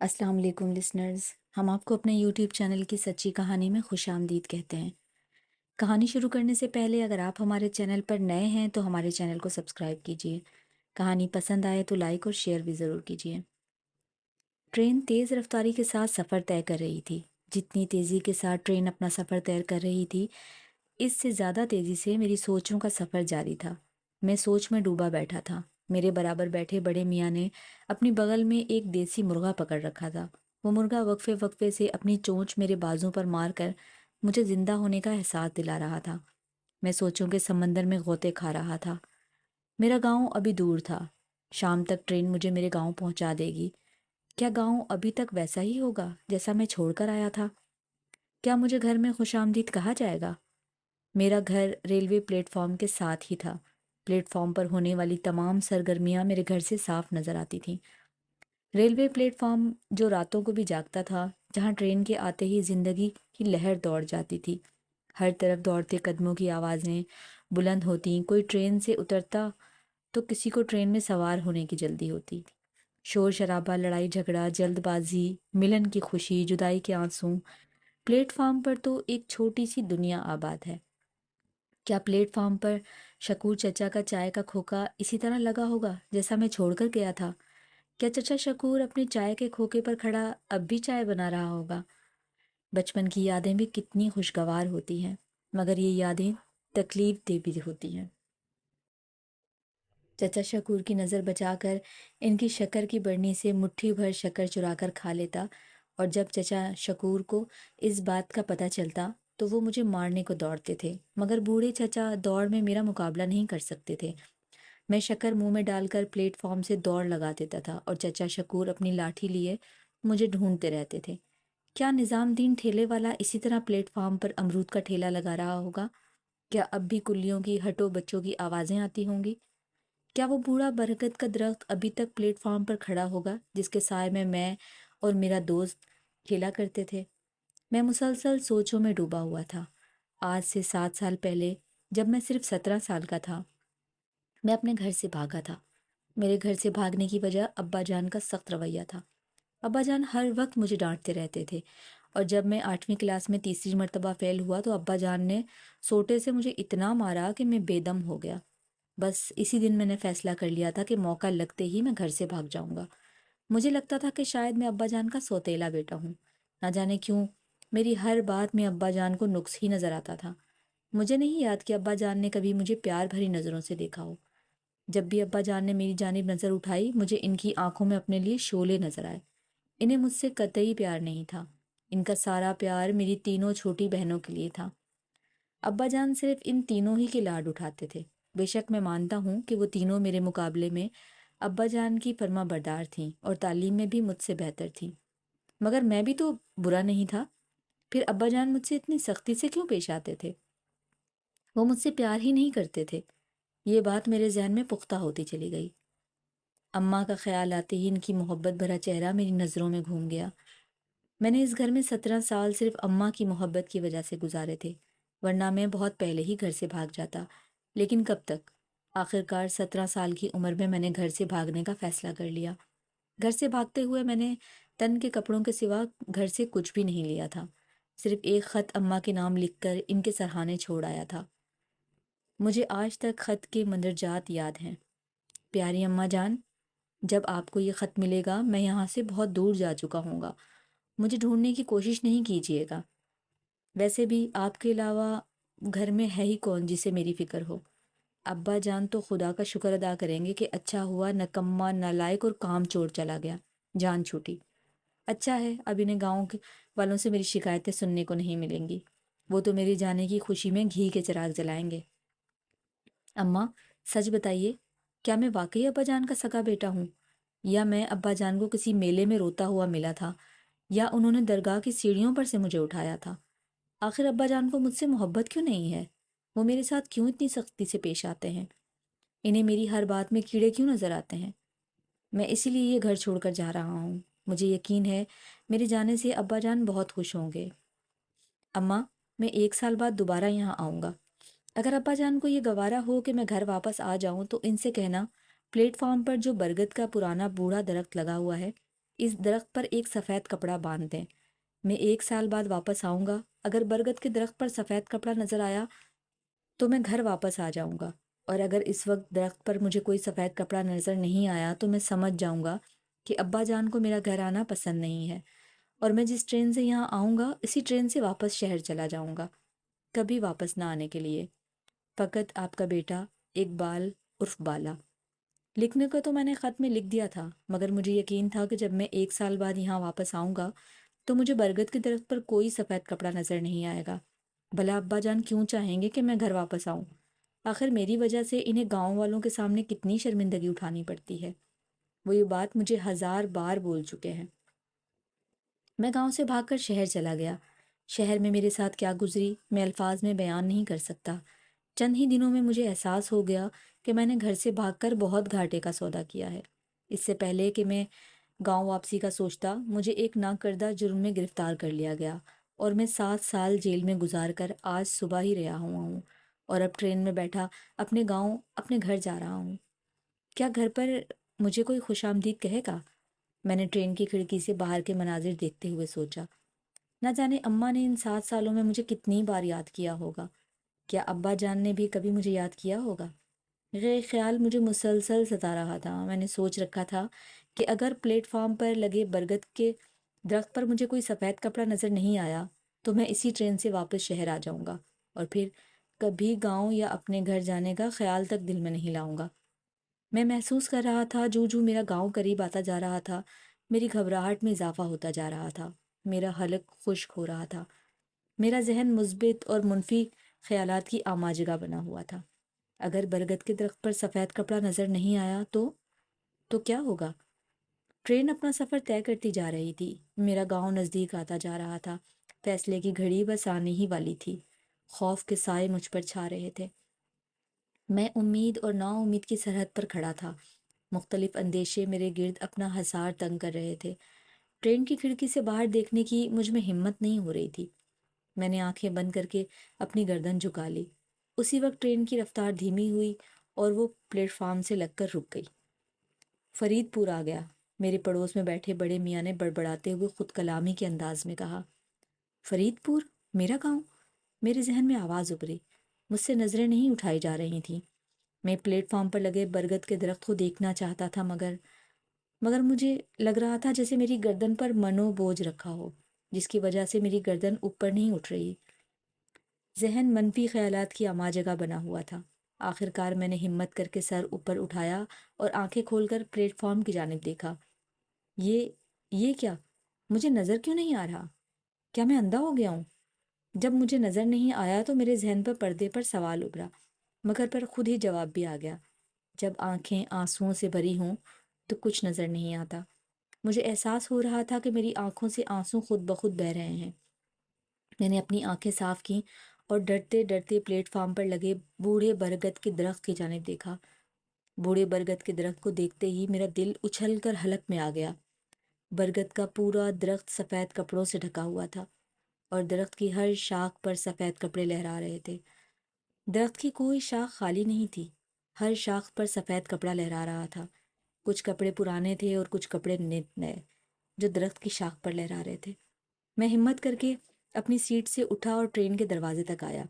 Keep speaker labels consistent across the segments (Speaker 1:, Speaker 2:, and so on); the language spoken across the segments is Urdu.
Speaker 1: السلام علیکم لسنرز، ہم آپ کو اپنے یوٹیوب چینل کی سچی کہانی میں خوش آمدید کہتے ہیں۔ کہانی شروع کرنے سے پہلے اگر آپ ہمارے چینل پر نئے ہیں تو ہمارے چینل کو سبسکرائب کیجیے۔ کہانی پسند آئے تو لائک اور شیئر بھی ضرور کیجیے۔ ٹرین تیز رفتاری کے ساتھ سفر طے کر رہی تھی۔ جتنی تیزی کے ساتھ ٹرین اپنا سفر طے کر رہی تھی، اس سے زیادہ تیزی سے میری سوچوں کا سفر جاری تھا۔ میں سوچ میں ڈوبا بیٹھا تھا۔ میرے برابر بیٹھے بڑے میاں نے اپنی بغل میں ایک دیسی مرغا پکڑ رکھا تھا۔ وہ مرغا وقفے وقفے سے اپنی چونچ میرے بازوں پر مار کر مجھے زندہ ہونے کا احساس دلا رہا تھا۔ میں سوچوں کے سمندر میں غوطے کھا رہا تھا۔ میرا گاؤں ابھی دور تھا۔ شام تک ٹرین مجھے میرے گاؤں پہنچا دے گی۔ کیا گاؤں ابھی تک ویسا ہی ہوگا جیسا میں چھوڑ کر آیا تھا؟ کیا مجھے گھر میں خوش آمدید کہا جائے گا؟ میرا گھر ریلوے پلیٹ فارم کے ساتھ ہی تھا۔ پلیٹ فارم پر ہونے والی تمام سرگرمیاں میرے گھر سے صاف نظر آتی تھیں۔ ریلوے پلیٹ فارم جو راتوں کو بھی جاگتا تھا، جہاں ٹرین کے آتے ہی زندگی کی لہر دوڑ جاتی تھی۔ ہر طرف دوڑتے قدموں کی آوازیں بلند ہوتیں۔ کوئی ٹرین سے اترتا تو کسی کو ٹرین میں سوار ہونے کی جلدی ہوتی۔ شور شرابہ، لڑائی جھگڑا، جلد بازی، ملن کی خوشی، جدائی کے آنسو۔ پلیٹ فارم پر تو ایک چھوٹی سی دنیا آباد ہے۔ کیا پلیٹ فارم پر شکور چچا کا چائے کا کھوکا اسی طرح لگا ہوگا جیسا میں چھوڑ کر گیا تھا؟ کیا چچا شکور اپنے چائے کے کھوکے پر کھڑا اب بھی چائے بنا رہا ہوگا؟ بچپن کی یادیں بھی کتنی خوشگوار ہوتی ہیں، مگر یہ یادیں تکلیف دہ بھی ہوتی ہیں۔ چچا شکور کی نظر بچا کر ان کی شکر کی برنی سے مٹھی بھر شکر چرا کر کھا لیتا، اور جب چچا شکور کو اس بات کا پتہ چلتا تو وہ مجھے مارنے کو دوڑتے تھے، مگر بوڑھے چچا دوڑ میں میرا مقابلہ نہیں کر سکتے تھے۔ میں شکر منہ میں ڈال کر پلیٹ فارم سے دوڑ لگا دیتا تھا، اور چچا شکور اپنی لاٹھی لیے مجھے ڈھونڈتے رہتے تھے۔ کیا نظام دین ٹھیلے والا اسی طرح پلیٹ فارم پر امرود کا ٹھیلا لگا رہا ہوگا؟ کیا اب بھی کلیوں کی ہٹو بچوں کی آوازیں آتی ہوں گی؟ کیا وہ بوڑھا برگد کا درخت ابھی تک پلیٹ فارم پر کھڑا ہوگا جس کے سائے میں اور میرا دوست کھیلا کرتے تھے؟ میں مسلسل سوچوں میں ڈوبا ہوا تھا۔ آج سے 7 سال پہلے، جب میں صرف 17 سال کا تھا، میں اپنے گھر سے بھاگا تھا۔ میرے گھر سے بھاگنے کی وجہ ابا جان کا سخت رویہ تھا۔ ابا جان ہر وقت مجھے ڈانٹتے رہتے تھے، اور جب میں 8ویں کلاس میں تیسری مرتبہ فیل ہوا تو ابا جان نے سوٹے سے مجھے اتنا مارا کہ میں بے دم ہو گیا۔ بس اسی دن میں نے فیصلہ کر لیا تھا کہ موقع لگتے ہی میں گھر سے بھاگ جاؤں گا۔ مجھے لگتا تھا کہ شاید میں ابا جان کا سوتیلا بیٹا ہوں۔ نہ جانے کیوں میری ہر بات میں ابا جان کو نقص ہی نظر آتا تھا۔ مجھے نہیں یاد کہ ابا جان نے کبھی مجھے پیار بھری نظروں سے دیکھا ہو۔ جب بھی ابا جان نے میری جانب نظر اٹھائی، مجھے ان کی آنکھوں میں اپنے لیے شعلے نظر آئے۔ انہیں مجھ سے قطعی پیار نہیں تھا۔ ان کا سارا پیار میری تینوں چھوٹی بہنوں کے لیے تھا۔ ابا جان صرف ان تینوں ہی کے لاڈ اٹھاتے تھے۔ بے شک میں مانتا ہوں کہ وہ تینوں میرے مقابلے میں ابا جان کی فرما بردار تھیں اور تعلیم میں بھی مجھ سے بہتر تھیں، مگر میں بھی تو برا نہیں تھا۔ پھر ابا جان مجھ سے اتنی سختی سے کیوں پیش آتے تھے؟ وہ مجھ سے پیار ہی نہیں کرتے تھے۔ یہ بات میرے ذہن میں پختہ ہوتی چلی گئی۔ اماں کا خیال آتے ہی ان کی محبت بھرا چہرہ میری نظروں میں گھوم گیا۔ میں نے اس گھر میں 17 سال صرف اماں کی محبت کی وجہ سے گزارے تھے، ورنہ میں بہت پہلے ہی گھر سے بھاگ جاتا۔ لیکن کب تک؟ آخرکار 17 سال کی عمر میں نے گھر سے بھاگنے کا فیصلہ کر لیا۔ گھر سے بھاگتے ہوئے میں نے تن کے کپڑوں کے سوا گھر سے کچھ بھی نہیں لیا تھا، صرف ایک خط اماں کے نام لکھ کر ان کے سرہانے چھوڑ آیا تھا۔ مجھے آج تک خط کے مندرجات یاد ہیں۔ پیاری اماں جان، جب آپ کو یہ خط ملے گا میں یہاں سے بہت دور جا چکا ہوں گا، مجھے ڈھونڈنے کی کوشش نہیں کیجیے گا۔ ویسے بھی آپ کے علاوہ گھر میں ہے ہی کون جسے میری فکر ہو؟ ابا جان تو خدا کا شکر ادا کریں گے کہ اچھا ہوا نکما نالائق اور کام چور چلا گیا، جان چھوٹی۔ اچھا ہے اب انہیں گاؤں کے والوں سے میری شکایتیں سننے کو نہیں ملیں گی، وہ تو میری جانے کی خوشی میں گھی کے چراغ جلائیں گے۔ اماں، سچ بتائیے، کیا میں واقعی ابا جان کا سگا بیٹا ہوں، یا میں ابا جان کو کسی میلے میں روتا ہوا ملا تھا، یا انہوں نے درگاہ کی سیڑھیوں پر سے مجھے اٹھایا تھا؟ آخر ابا جان کو مجھ سے محبت کیوں نہیں ہے؟ وہ میرے ساتھ کیوں اتنی سختی سے پیش آتے ہیں؟ انہیں میری ہر بات میں کیڑے کیوں نظر آتے ہیں؟ میں اسی لیے یہ گھر چھوڑ کر جا رہا ہوں۔ مجھے یقین ہے میرے جانے سے ابا جان بہت خوش ہوں گے۔ اماں، میں 1 سال بعد دوبارہ یہاں آؤں گا۔ اگر ابا جان کو یہ گوارا ہو کہ میں گھر واپس آ جاؤں تو ان سے کہنا پلیٹ فارم پر جو برگد کا پرانا بوڑھا درخت لگا ہوا ہے اس درخت پر ایک سفید کپڑا باندھ دیں۔ میں 1 سال بعد واپس آؤں گا، اگر برگد کے درخت پر سفید کپڑا نظر آیا تو میں گھر واپس آ جاؤں گا، اور اگر اس وقت درخت پر مجھے کوئی سفید کپڑا نظر نہیں آیا تو میں سمجھ جاؤں گا کہ ابا جان کو میرا گھر آنا پسند نہیں ہے، اور میں جس ٹرین سے یہاں آؤں گا اسی ٹرین سے واپس شہر چلا جاؤں گا، کبھی واپس نہ آنے کے لیے۔ فقط آپ کا بیٹا اقبال عرف بالا۔ لکھنے کو تو میں نے خط میں لکھ دیا تھا، مگر مجھے یقین تھا کہ جب میں 1 سال بعد یہاں واپس آؤں گا تو مجھے برگد کے درخت پر کوئی سفید کپڑا نظر نہیں آئے گا۔ بھلا ابا جان کیوں چاہیں گے کہ میں گھر واپس آؤں؟ آخر میری وجہ سے انہیں گاؤں والوں کے سامنے کتنی شرمندگی اٹھانی پڑتی ہے۔ وہ یہ بات مجھے 1000 بار بول چکے ہیں۔ میں گاؤں سے بھاگ کر شہر چلا گیا۔ شہر میں میرے ساتھ کیا گزری میں الفاظ میں بیان نہیں کر سکتا۔ چند ہی دنوں میں مجھے احساس ہو گیا کہ میں نے گھر سے بھاگ کر بہت گھاٹے کا سودا کیا ہے۔ اس سے پہلے کہ میں گاؤں واپسی کا سوچتا، مجھے ایک ناکردہ جرم میں گرفتار کر لیا گیا، اور میں 7 سال جیل میں گزار کر آج صبح ہی رہا ہوا ہوں، اور اب ٹرین میں بیٹھا اپنے گاؤں اپنے گھر جا رہا ہوں۔ کیا گھر پر مجھے کوئی خوش آمدید کہے گا؟ میں نے ٹرین کی کھڑکی سے باہر کے مناظر دیکھتے ہوئے سوچا۔ نہ جانے اماں نے ان 7 سالوں میں مجھے کتنی بار یاد کیا ہوگا۔ کیا ابا جان نے بھی کبھی مجھے یاد کیا ہوگا؟ یہ خیال مجھے مسلسل ستا رہا تھا۔ میں نے سوچ رکھا تھا کہ اگر پلیٹ فارم پر لگے برگد کے درخت پر مجھے کوئی سفید کپڑا نظر نہیں آیا تو میں اسی ٹرین سے واپس شہر آ جاؤں گا، اور پھر کبھی گاؤں یا اپنے گھر جانے کا خیال تک دل میں نہیں لاؤں گا۔ میں محسوس کر رہا تھا جو میرا گاؤں قریب آتا جا رہا تھا، میری گھبراہٹ میں اضافہ ہوتا جا رہا تھا، میرا حلق خشک ہو رہا تھا، میرا ذہن مثبت اور منفی خیالات کی آماجگاہ بنا ہوا تھا۔ اگر برگد کے درخت پر سفید کپڑا نظر نہیں آیا تو کیا ہوگا؟ ٹرین اپنا سفر طے کرتی جا رہی تھی، میرا گاؤں نزدیک آتا جا رہا تھا، فیصلے کی گھڑی بس آنے ہی والی تھی۔ خوف کے سائے مجھ پر چھا رہے تھے۔ میں امید اور نا امید کی سرحد پر کھڑا تھا۔ مختلف اندیشے میرے گرد اپنا حصار تنگ کر رہے تھے۔ ٹرین کی کھڑکی سے باہر دیکھنے کی مجھ میں ہمت نہیں ہو رہی تھی۔ میں نے آنکھیں بند کر کے اپنی گردن جھکا لی۔ اسی وقت ٹرین کی رفتار دھیمی ہوئی اور وہ پلیٹ فارم سے لگ کر رک گئی۔ فرید پور آ گیا، میرے پڑوس میں بیٹھے بڑے میاں نے بڑبڑاتے ہوئے خود کلامی کے انداز میں کہا۔ فرید پور؟ میرا گاؤں؟ میرے ذہن میں آواز ابھری۔ مجھ سے نظریں نہیں اٹھائی جا رہی تھیں۔ میں پلیٹ فارم پر لگے برگد کے درخت کو دیکھنا چاہتا تھا، مگر مجھے لگ رہا تھا جیسے میری گردن پر منو بوجھ رکھا ہو، جس کی وجہ سے میری گردن اوپر نہیں اٹھ رہی۔ ذہن منفی خیالات کی اماں جگہ بنا ہوا تھا۔ آخر کار میں نے ہمت کر کے سر اوپر اٹھایا اور آنکھیں کھول کر پلیٹ فارم کی جانب دیکھا۔ یہ کیا؟ مجھے نظر کیوں نہیں آ رہا؟ کیا میں اندھا ہو گیا ہوں؟ جب مجھے نظر نہیں آیا تو میرے ذہن پر پردے پر سوال ابھرا، مگر پر خود ہی جواب بھی آ گیا۔ جب آنکھیں آنسوؤں سے بھری ہوں تو کچھ نظر نہیں آتا۔ مجھے احساس ہو رہا تھا کہ میری آنکھوں سے آنسو خود بخود بہہ رہے ہیں۔ میں نے اپنی آنکھیں صاف کیں اور ڈرتے ڈرتے پلیٹ فارم پر لگے بوڑھے برگد کے درخت کی جانب دیکھا۔ بوڑھے برگد کے درخت کو دیکھتے ہی میرا دل اچھل کر حلق میں آ گیا۔ برگد کا پورا درخت سفید کپڑوں سے ڈھکا ہوا تھا، اور درخت کی ہر شاخ پر سفید کپڑے لہرا رہے تھے۔ درخت کی کوئی شاخ خالی نہیں تھی، ہر شاخ پر سفید کپڑا لہرا رہا تھا۔ کچھ کپڑے پرانے تھے اور کچھ کپڑے نئے جو درخت کی شاخ پر لہرا رہے تھے۔ میں ہمت کر کے اپنی سیٹ سے اٹھا اور ٹرین کے دروازے تک آیا۔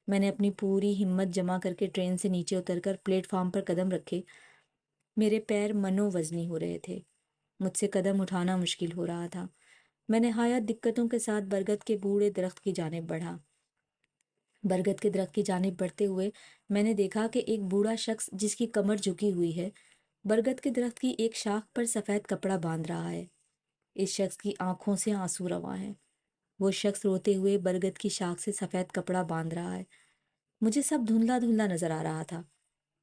Speaker 1: میں نے اپنی پوری ہمت جمع کر کے ٹرین سے نیچے اتر کر پلیٹ فارم پر قدم رکھے۔ میرے پیر منو وزنی ہو رہے تھے، مجھ سے قدم اٹھانا مشکل ہو رہا تھا۔ میں نہایت دقتوں کے ساتھ برگد کے بوڑھے درخت کی جانب بڑھا۔ برگد کے درخت کی جانب بڑھتے ہوئے میں نے دیکھا کہ ایک بوڑھا شخص جس کی کمر جھکی ہوئی ہے، برگد کے درخت کی ایک شاخ پر سفید کپڑا باندھ رہا ہے۔ اس شخص کی آنکھوں سے آنسو رواں ہیں۔ وہ شخص روتے ہوئے برگد کی شاخ سے سفید کپڑا باندھ رہا ہے۔ مجھے سب دھندلا دھندلا نظر آ رہا تھا۔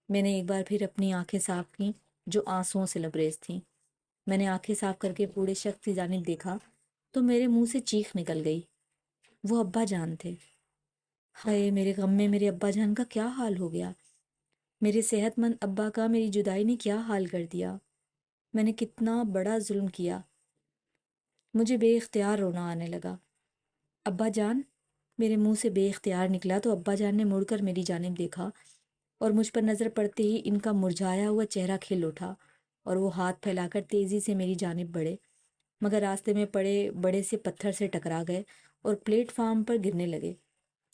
Speaker 1: میں نے ایک بار پھر اپنی آنکھیں صاف کیں جو آنسوؤں سے لبریز تھیں۔ میں نے آنکھیں صاف کر کے بوڑھے شخص کی جانب دیکھا تو میرے منہ سے چیخ نکل گئی۔ وہ ابا جان تھے۔ ہائے، میرے غم میں میرے ابا جان کا کیا حال ہو گیا؟ میرے صحت مند ابا کا میری جدائی نے کیا حال کر دیا؟ میں نے کتنا بڑا ظلم کیا۔ مجھے بے اختیار رونا آنے لگا۔ ابا جان؟ میرے منہ سے بے اختیار نکلا تو ابا جان نے مڑ کر میری جانب دیکھا، اور مجھ پر نظر پڑتے ہی ان کا مرجھایا ہوا چہرہ کھل اٹھا اور وہ ہاتھ پھیلا کر تیزی سے میری جانب بڑھے، مگر راستے میں پڑے بڑے سے پتھر سے ٹکرا گئے اور پلیٹ فارم پر گرنے لگے۔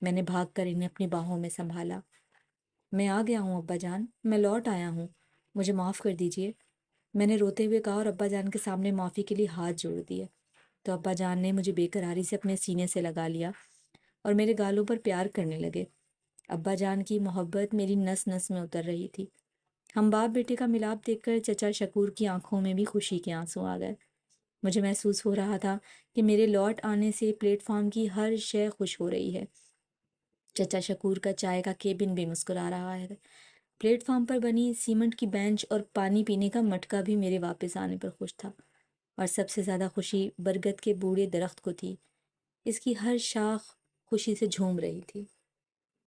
Speaker 1: میں نے بھاگ کر انہیں اپنی باہوں میں سنبھالا۔ میں آ گیا ہوں ابا جان، میں لوٹ آیا ہوں، مجھے معاف کر دیجیے، میں نے روتے ہوئے کہا اور ابا جان کے سامنے معافی کے لیے ہاتھ جوڑ دیے۔ تو ابا جان نے مجھے بے قراری سے اپنے سینے سے لگا لیا اور میرے گالوں پر پیار کرنے لگے۔ ابا جان کی محبت میری نس نس میں اتر رہی تھی۔ ہم باپ بیٹے کا ملاپ دیکھ کر چچا شکور کی آنکھوں میں بھی خوشی کے آنسو آ گئے۔ مجھے محسوس ہو رہا تھا کہ میرے لوٹ آنے سے پلیٹ فارم کی ہر شے خوش ہو رہی ہے۔ چچا شکور کا چائے کا کیبن بھی مسکرا رہا ہے۔ پلیٹ فارم پر بنی سیمنٹ کی بینچ اور پانی پینے کا مٹکا بھی میرے واپس آنے پر خوش تھا، اور سب سے زیادہ خوشی برگد کے بوڑھے درخت کو تھی۔ اس کی ہر شاخ خوشی سے جھوم رہی تھی۔